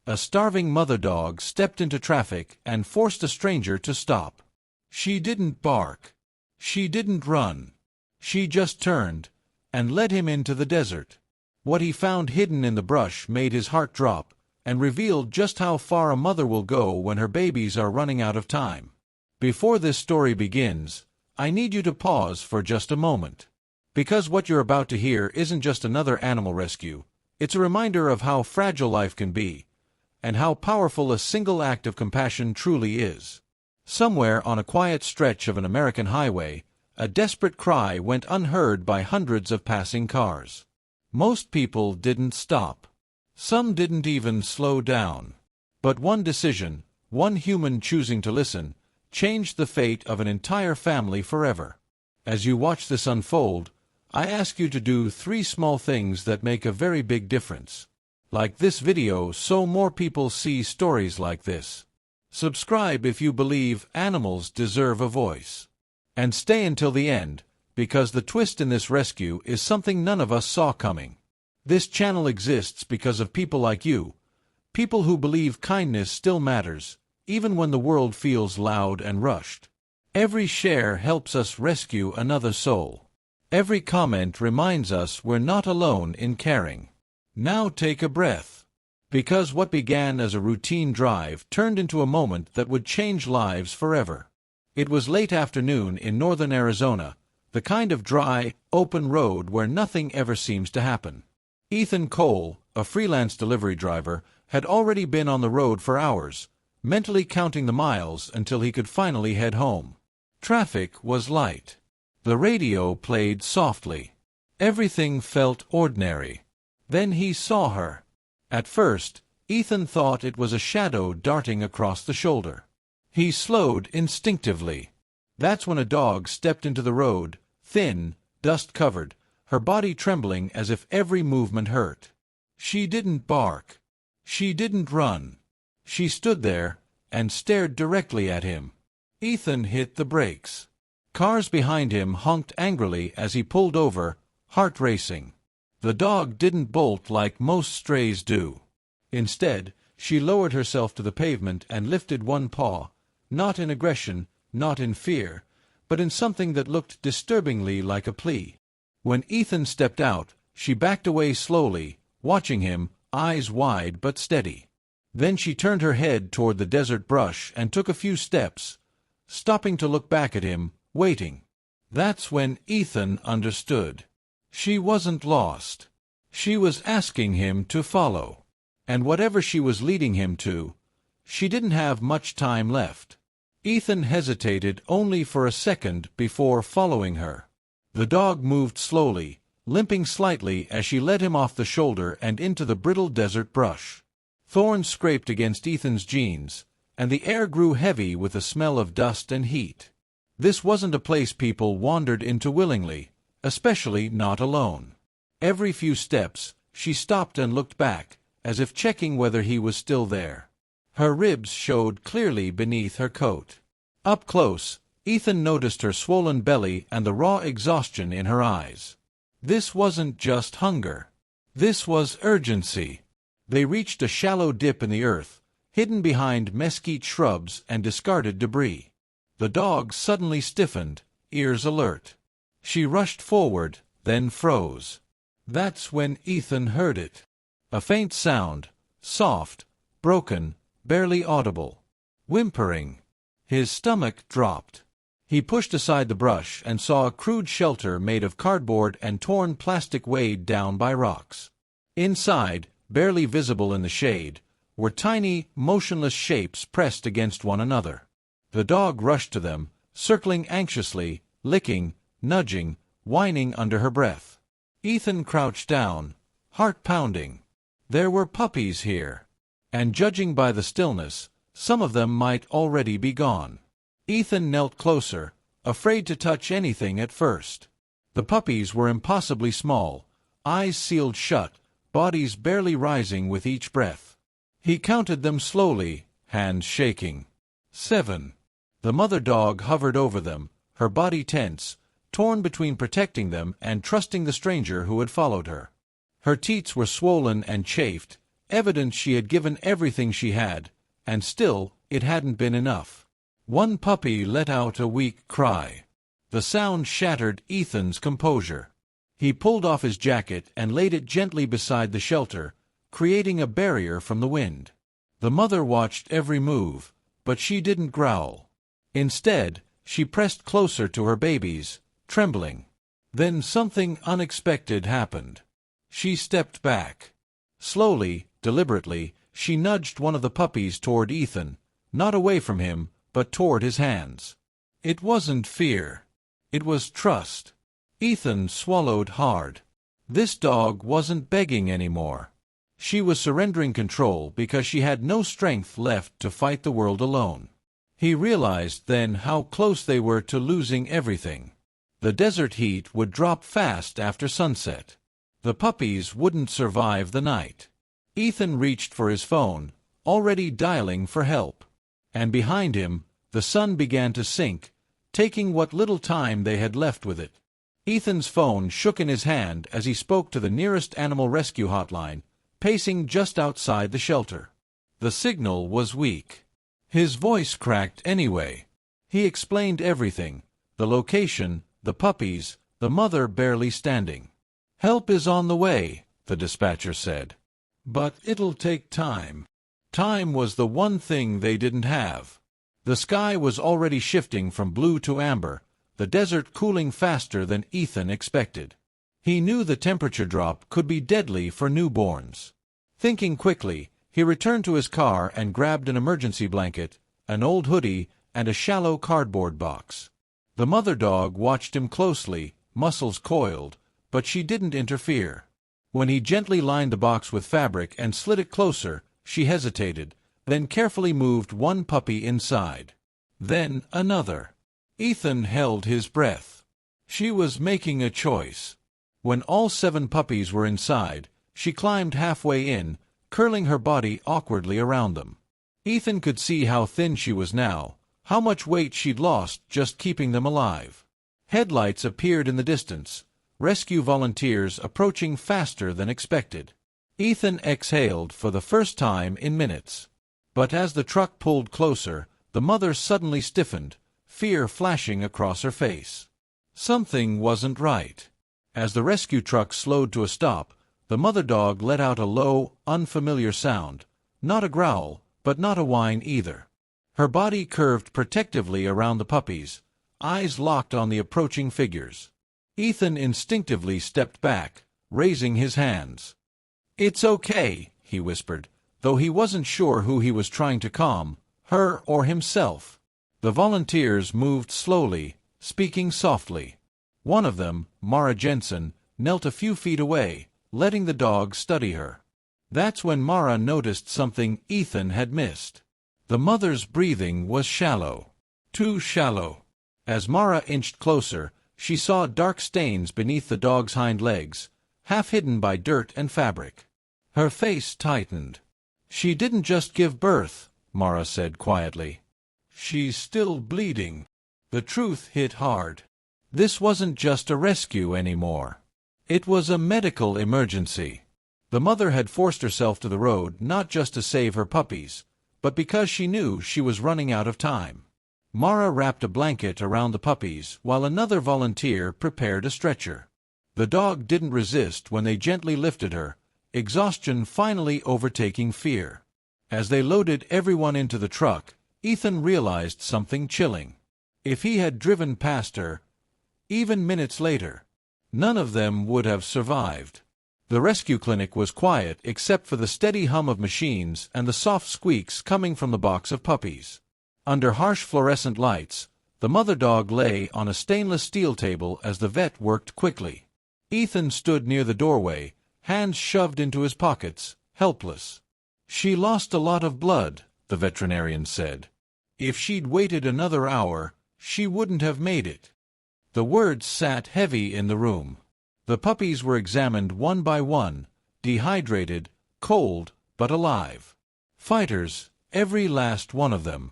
A starving mother dog stepped into traffic and forced a stranger to stop. She didn't bark. She didn't run. She just turned and led him into the desert. What he found hidden in the brush made his heart drop and revealed just how far a mother will go when her babies are running out of time. Before this story begins, I need you to pause for just a moment. Because what you're about to hear isn't just another animal rescue, it's a reminder of how fragile life can be, and how powerful a single act of compassion truly is. Somewhere on a quiet stretch of an American highway, a desperate cry went unheard by hundreds of passing cars. Most people didn't stop. Some didn't even slow down. But one decision, one human choosing to listen, changed the fate of an entire family forever. As you watch this unfold, I ask you to do 3 small things that make a very big difference. Like this video so more people see stories like this. Subscribe if you believe animals deserve a voice. And stay until the end, because the twist in this rescue is something none of us saw coming. This channel exists because of people like you, people who believe kindness still matters, even when the world feels loud and rushed. Every share helps us rescue another soul. Every comment reminds us we're not alone in caring. Now take a breath. Because what began as a routine drive turned into a moment that would change lives forever. It was late afternoon in northern Arizona, the kind of dry, open road where nothing ever seems to happen. Ethan Cole, a freelance delivery driver, had already been on the road for hours, mentally counting the miles until he could finally head home. Traffic was light. The radio played softly. Everything felt ordinary. Then he saw her. At first, Ethan thought it was a shadow darting across the shoulder. He slowed instinctively. That's when a dog stepped into the road, thin, dust-covered, her body trembling as if every movement hurt. She didn't bark. She didn't run. She stood there and stared directly at him. Ethan hit the brakes. Cars behind him honked angrily as he pulled over, heart racing. The dog didn't bolt like most strays do. Instead, she lowered herself to the pavement and lifted one paw, not in aggression, not in fear, but in something that looked disturbingly like a plea. When Ethan stepped out, she backed away slowly, watching him, eyes wide but steady. Then she turned her head toward the desert brush and took a few steps, stopping to look back at him, waiting. That's when Ethan understood. She wasn't lost. She was asking him to follow. And whatever she was leading him to, she didn't have much time left. Ethan hesitated only for a second before following her. The dog moved slowly, limping slightly as she led him off the shoulder and into the brittle desert brush. Thorns scraped against Ethan's jeans, and the air grew heavy with the smell of dust and heat. This wasn't a place people wandered into willingly, especially not alone. Every few steps, she stopped and looked back, as if checking whether he was still there. Her ribs showed clearly beneath her coat. Up close, Ethan noticed her swollen belly and the raw exhaustion in her eyes. This wasn't just hunger. This was urgency. They reached a shallow dip in the earth, hidden behind mesquite shrubs and discarded debris. The dog suddenly stiffened, ears alert. She rushed forward, then froze. That's when Ethan heard it. A faint sound, soft, broken, barely audible. Whimpering. His stomach dropped. He pushed aside the brush and saw a crude shelter made of cardboard and torn plastic weighed down by rocks. Inside, barely visible in the shade, were tiny, motionless shapes pressed against one another. The dog rushed to them, circling anxiously, licking, nudging, whining under her breath. Ethan crouched down, heart pounding. There were puppies here. And judging by the stillness, some of them might already be gone. Ethan knelt closer, afraid to touch anything at first. The puppies were impossibly small, eyes sealed shut, bodies barely rising with each breath. He counted them slowly, hands shaking. 7. The mother dog hovered over them, her body tense, torn between protecting them and trusting the stranger who had followed her. Her teats were swollen and chafed, evidence she had given everything she had, and still it hadn't been enough. One puppy let out a weak cry. The sound shattered Ethan's composure. He pulled off his jacket and laid it gently beside the shelter, creating a barrier from the wind. The mother watched every move, but she didn't growl. Instead, she pressed closer to her babies, trembling. Then something unexpected happened. She stepped back. Slowly, deliberately, she nudged one of the puppies toward Ethan, not away from him, but toward his hands. It wasn't fear. It was trust. Ethan swallowed hard. This dog wasn't begging anymore. She was surrendering control because she had no strength left to fight the world alone. He realized then how close they were to losing everything. The desert heat would drop fast after sunset. The puppies wouldn't survive the night. Ethan reached for his phone, already dialing for help. And behind him, the sun began to sink, taking what little time they had left with it. Ethan's phone shook in his hand as he spoke to the nearest animal rescue hotline, pacing just outside the shelter. The signal was weak. His voice cracked anyway. He explained everything: the location, the puppies, the mother barely standing. "Help is on the way," the dispatcher said. "But it'll take time." Time was the one thing they didn't have. The sky was already shifting from blue to amber, the desert cooling faster than Ethan expected. He knew the temperature drop could be deadly for newborns. Thinking quickly, he returned to his car and grabbed an emergency blanket, an old hoodie, and a shallow cardboard box. The mother dog watched him closely, muscles coiled, but she didn't interfere. When he gently lined the box with fabric and slid it closer, she hesitated, then carefully moved one puppy inside. Then another. Ethan held his breath. She was making a choice. When all 7 puppies were inside, she climbed halfway in, curling her body awkwardly around them. Ethan could see how thin she was now, how much weight she'd lost just keeping them alive. Headlights appeared in the distance, rescue volunteers approaching faster than expected. Ethan exhaled for the first time in minutes. But as the truck pulled closer, the mother suddenly stiffened, fear flashing across her face. Something wasn't right. As the rescue truck slowed to a stop, the mother dog let out a low, unfamiliar sound, not a growl, but not a whine either. Her body curved protectively around the puppies, eyes locked on the approaching figures. Ethan instinctively stepped back, raising his hands. "It's okay," he whispered, though he wasn't sure who he was trying to calm, her or himself. The volunteers moved slowly, speaking softly. One of them, Mara Jensen, knelt a few feet away, letting the dog study her. That's when Mara noticed something Ethan had missed. The mother's breathing was shallow. Too shallow. As Mara inched closer, she saw dark stains beneath the dog's hind legs, half hidden by dirt and fabric. Her face tightened. "She didn't just give birth," Mara said quietly. "She's still bleeding." The truth hit hard. This wasn't just a rescue anymore. It was a medical emergency. The mother had forced herself to the road not just to save her puppies, but because she knew she was running out of time. Mara wrapped a blanket around the puppies while another volunteer prepared a stretcher. The dog didn't resist when they gently lifted her, exhaustion finally overtaking fear. As they loaded everyone into the truck, Ethan realized something chilling. If he had driven past her, even minutes later, none of them would have survived. The rescue clinic was quiet except for the steady hum of machines and the soft squeaks coming from the box of puppies. Under harsh fluorescent lights, the mother dog lay on a stainless steel table as the vet worked quickly. Ethan stood near the doorway, hands shoved into his pockets, helpless. "She lost a lot of blood," the veterinarian said. "If she'd waited another hour, she wouldn't have made it." The words sat heavy in the room. The puppies were examined one by one, dehydrated, cold, but alive. Fighters, every last one of them.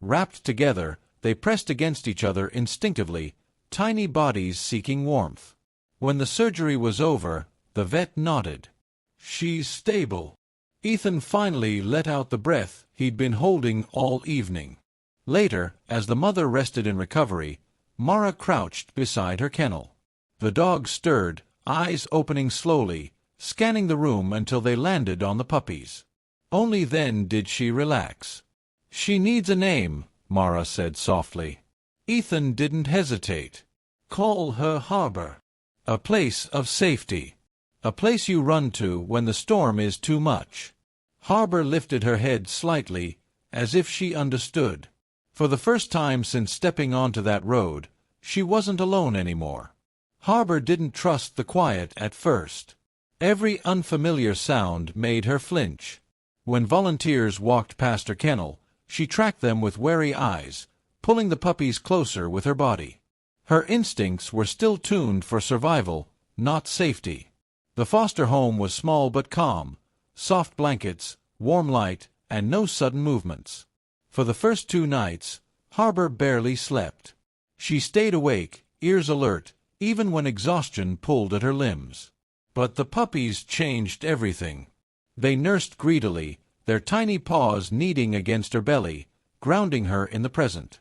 Wrapped together, they pressed against each other instinctively, tiny bodies seeking warmth. When the surgery was over, the vet nodded. "She's stable." Ethan finally let out the breath he'd been holding all evening. Later, as the mother rested in recovery, Mara crouched beside her kennel. The dog stirred, eyes opening slowly, scanning the room until they landed on the puppies. Only then did she relax. "She needs a name," Mara said softly. Ethan didn't hesitate. "Call her Harbor. A place of safety. A place you run to when the storm is too much." Harbor lifted her head slightly, as if she understood. For the first time since stepping onto that road, she wasn't alone anymore. Harbor didn't trust the quiet at first. Every unfamiliar sound made her flinch. When volunteers walked past her kennel, she tracked them with wary eyes, pulling the puppies closer with her body. Her instincts were still tuned for survival, not safety. The foster home was small but calm, soft blankets, warm light, and no sudden movements. For the first 2 nights, Harbor barely slept. She stayed awake, ears alert, even when exhaustion pulled at her limbs. But the puppies changed everything. They nursed greedily, their tiny paws kneading against her belly, grounding her in the present.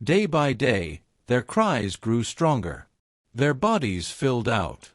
Day by day, their cries grew stronger. Their bodies filled out.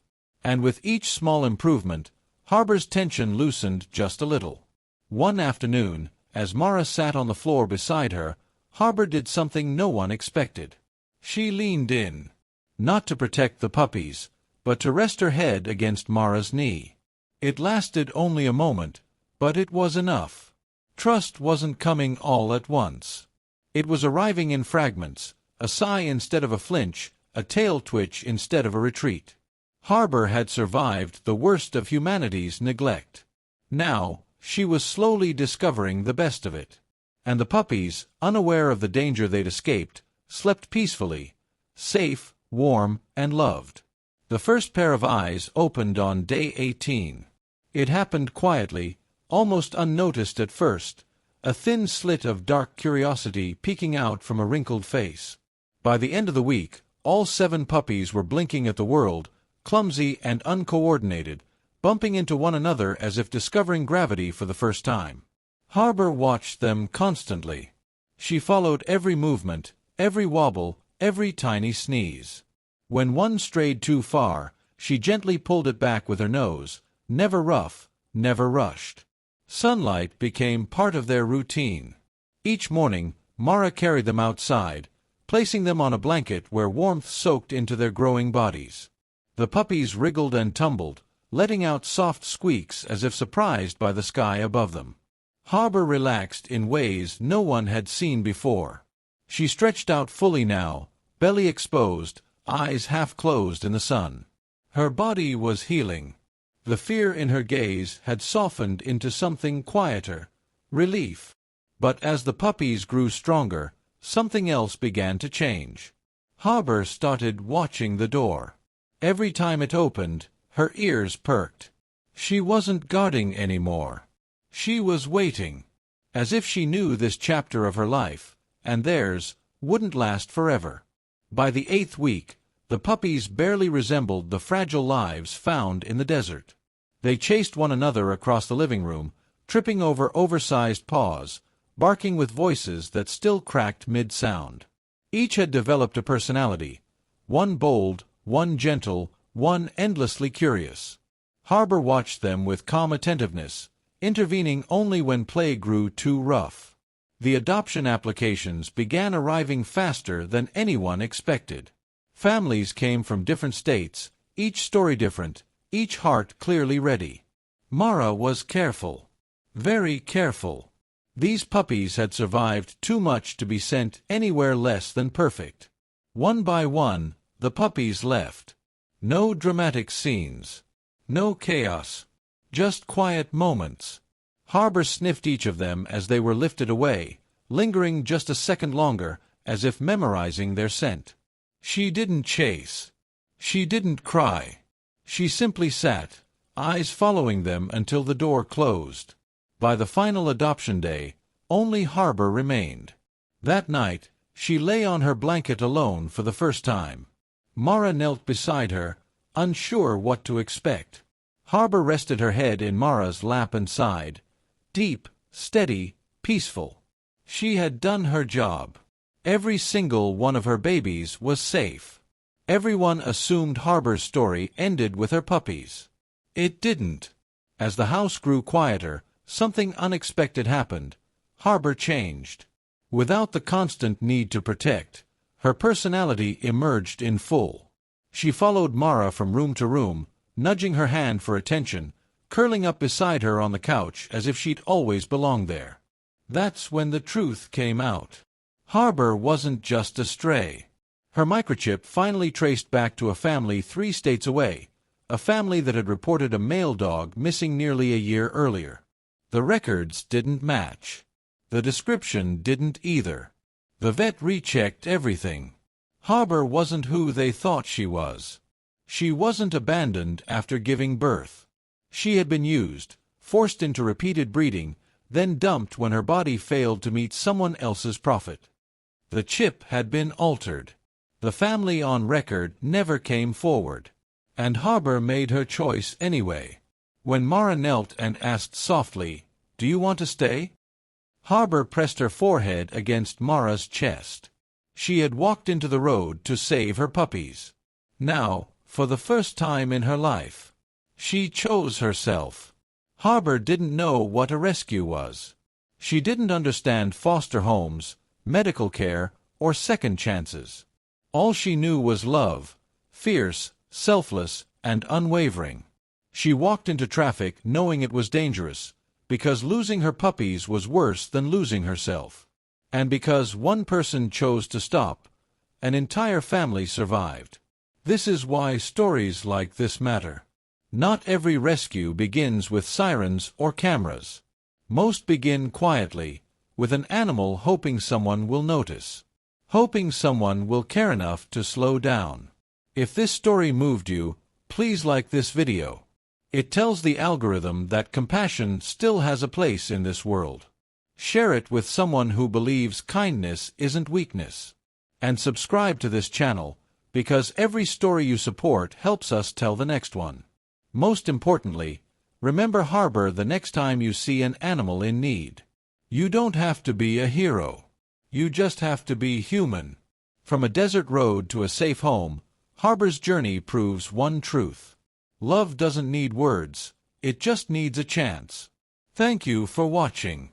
And with each small improvement, Harbor's tension loosened just a little. One afternoon, as Mara sat on the floor beside her, Harbor did something no one expected. She leaned in. Not to protect the puppies, but to rest her head against Mara's knee. It lasted only a moment, but it was enough. Trust wasn't coming all at once. It was arriving in fragments, a sigh instead of a flinch, a tail twitch instead of a retreat. Harbor had survived the worst of humanity's neglect. Now, she was slowly discovering the best of it. And the puppies, unaware of the danger they'd escaped, slept peacefully, safe, warm, and loved. The first pair of eyes opened on day 18. It happened quietly, almost unnoticed at first, a thin slit of dark curiosity peeking out from a wrinkled face. By the end of the week, all 7 puppies were blinking at the world, clumsy and uncoordinated, bumping into one another as if discovering gravity for the first time. Harbor watched them constantly. She followed every movement, every wobble, every tiny sneeze. When one strayed too far, she gently pulled it back with her nose, never rough, never rushed. Sunlight became part of their routine. Each morning, Mara carried them outside, placing them on a blanket where warmth soaked into their growing bodies. The puppies wriggled and tumbled, letting out soft squeaks as if surprised by the sky above them. Harbor relaxed in ways no one had seen before. She stretched out fully now, belly exposed, eyes half closed in the sun. Her body was healing. The fear in her gaze had softened into something quieter, relief. But as the puppies grew stronger, something else began to change. Harbor started watching the door. Every time it opened, her ears perked. She wasn't guarding anymore. She was waiting, as if she knew this chapter of her life, and theirs, wouldn't last forever. By the 8th week, the puppies barely resembled the fragile lives found in the desert. They chased one another across the living room, tripping over oversized paws, barking with voices that still cracked mid-sound. Each had developed a personality, one bold, one gentle, one endlessly curious. Harbor watched them with calm attentiveness, intervening only when play grew too rough. The adoption applications began arriving faster than anyone expected. Families came from different states, each story different, each heart clearly ready. Mara was careful. Very careful. These puppies had survived too much to be sent anywhere less than perfect. One by one, the puppies left. No dramatic scenes. No chaos. Just quiet moments. Harbor sniffed each of them as they were lifted away, lingering just a second longer, as if memorizing their scent. She didn't chase. She didn't cry. She simply sat, eyes following them until the door closed. By the final adoption day, only Harbor remained. That night, she lay on her blanket alone for the first time. Mara knelt beside her, unsure what to expect. Harbor rested her head in Mara's lap and sighed, Deep, steady, peaceful. She had done her job. Every single one of her babies was safe. Everyone assumed Harbor's story ended with her puppies. It didn't. As the house grew quieter, something unexpected happened. Harbor changed. Without the constant need to protect, her personality emerged in full. She followed Mara from room to room, nudging her hand for attention, curling up beside her on the couch as if she'd always belonged there. That's when the truth came out. Harbor wasn't just a stray. Her microchip finally traced back to a family 3 states away, a family that had reported a male dog missing nearly a year earlier. The records didn't match. The description didn't either. The vet rechecked everything. Harbor wasn't who they thought she was. She wasn't abandoned after giving birth. She had been used, forced into repeated breeding, then dumped when her body failed to meet someone else's profit. The chip had been altered. The family on record never came forward. And Harbor made her choice anyway. When Mara knelt and asked softly, "Do you want to stay?" Harbor pressed her forehead against Mara's chest. She had walked into the road to save her puppies. Now, for the first time in her life, she chose herself. Harbor didn't know what a rescue was. She didn't understand foster homes, medical care, or second chances. All she knew was love, fierce, selfless, and unwavering. She walked into traffic knowing it was dangerous, because losing her puppies was worse than losing herself. And because one person chose to stop, an entire family survived. This is why stories like this matter. Not every rescue begins with sirens or cameras. Most begin quietly, with an animal hoping someone will notice. Hoping someone will care enough to slow down. If this story moved you, please like this video. It tells the algorithm that compassion still has a place in this world. Share it with someone who believes kindness isn't weakness. And subscribe to this channel, because every story you support helps us tell the next one. Most importantly, remember Harbor the next time you see an animal in need. You don't have to be a hero. You just have to be human. From a desert road to a safe home, Harbor's journey proves one truth. Love doesn't need words, it just needs a chance. Thank you for watching.